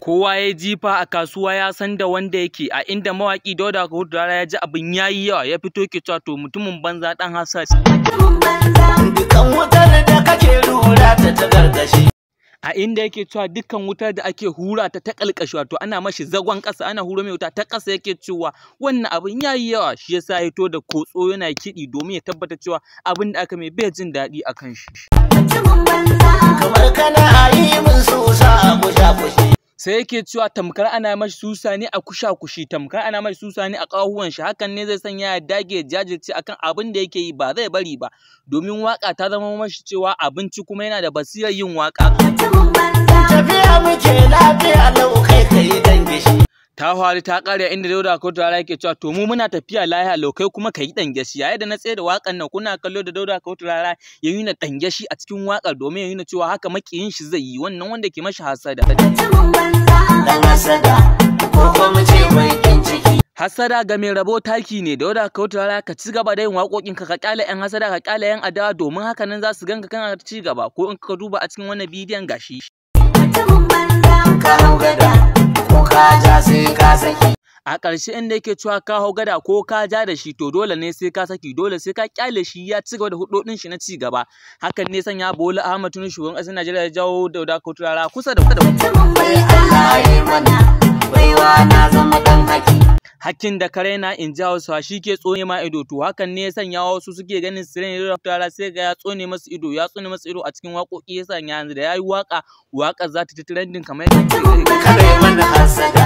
Kowa ya jifa a kasuwa ya san da wanda yake, a inda mawaƙi Dauda Kahutu Rara ya ji abin yayi yawa ya fito ke cewa to mutumin banza ɗan Hassad. Dukan wutar da kake rura ta gargashi. A inda yake cewa dukkan wutar da ake hura ta kalkashi, wato ana mashi zagon ƙasa, ana huro mai wuta ta ƙasa, yake cewa wannan abin yayi yawa, shi yasa ya to da kotso yana kiɗi domin ya tabbata cewa abin da aka mai bai jin daɗi a kan shi. Kamar kana yi min susa a kusha-kushi. Sai yake cewa tamkar ana mashi susa ne a kusha-kushi, tamkar ana mashi susa ne a ƙahuwan shi, hakan ne zai sanya ya dage jajirce akan abin da yake yi, ba zai bari ba, domin waƙa ta zama mashi cewa abinci kuma yana da basirar yin waƙa. Tafiya muke lafiya lau kai kai dange shi. Ta hwari ta ƙare inda Dauda Kahutu Rara yake cewa to mu muna tafiya lahiya lau kai kuma ka yi ɗangashi. Yayin da na tsaye da waƙar nan kuna kallo da Dauda Kahutu Rara ya nuna ɗangashi a cikin waƙar domin ya nuna cewa haka maƙiyin shi zai yi, wannan wanda ke mashi hasada. Dan hasada ko kuma ce bakin ciki. Hassada ga mai rabo taki ne. Dauda Kahutu Rara ka ci gaba da yin waƙoƙinka, ka ƙyale 'yan hasada, ka ƙyale 'yan adawa, domin haka nan za su ganka kana ci gaba. Ko in ka duba a cikin wannan bidiyon gashi. Ka hau gada ko ka ja sai ka saki. A ƙarshe inda yake cewa ka hau gada ko ka ja da shi, to dole ne sai ka saki, dole sai ka ƙyale shi ya ci gaba da hudodin shi na ci gaba. Hakan ne sanya Bola Ahmed Tinubu shugaban ƙasar Najeriya ya jawo Dauda Kahutu Rara kusa da Allah ya mana baiwa na zama dan haki. Hakkin da kare na in ji Hausawa shi ke tsone ma ido, to hakan ne ya sanya wasu suke ganin sirin Dauda Kahutu Rara sai ga ya tsone masu ido, ya tsone masu ido a cikin waƙoƙi, ya sanya yanzu da yayi waƙar za ta ta trending kamar yadda kare mana hasada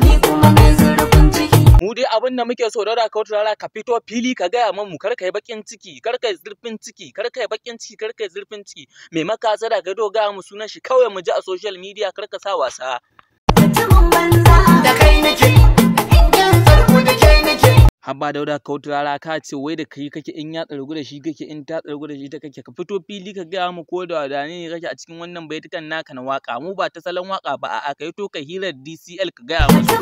ni kuma mai zurfin ciki. Mu dai abin da muke so Dauda Kahutu Rara ka fito fili ka gaya mamu, kar ka yi baƙin ciki, kar ka yi zurfin ciki, kar ka yi baƙin ciki, kar ka yi zurfin ciki. Mai maka hasada ka gaya mu sunan shi kawai mu ji a social media, kar ka sa wasa. Da kai nake, in tsarku da kai nake. Habba Dauda Kahutu Rara ka ce wai da kai kake, in ya tsargu da shi kake, in ta tsargu da shi ta kake, ka fito fili ka gaya mu ko da wadane ne kake a cikin wannan baitukan naka na waka. Mu ba ta salon waka ba, a'a kai to ka hirar DCL ka gaya musu.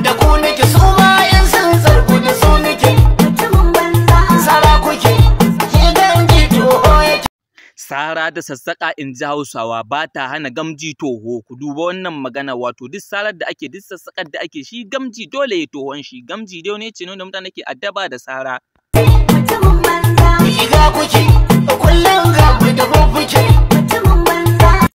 Da ku nake su ma yan san tsargu da su nake. Sara kuke ke dangi toho yake. Sara da sassaƙa in ji Hausawa ba ta hana gamji toho. Ku duba wannan magana, wato duk sarar da ake, duk sassaƙar da ake, shi gamji dole ya tohon shi. Gamji dai ne ce da mutane ke addaba da sara. Riga kuke kullum ga da kuke.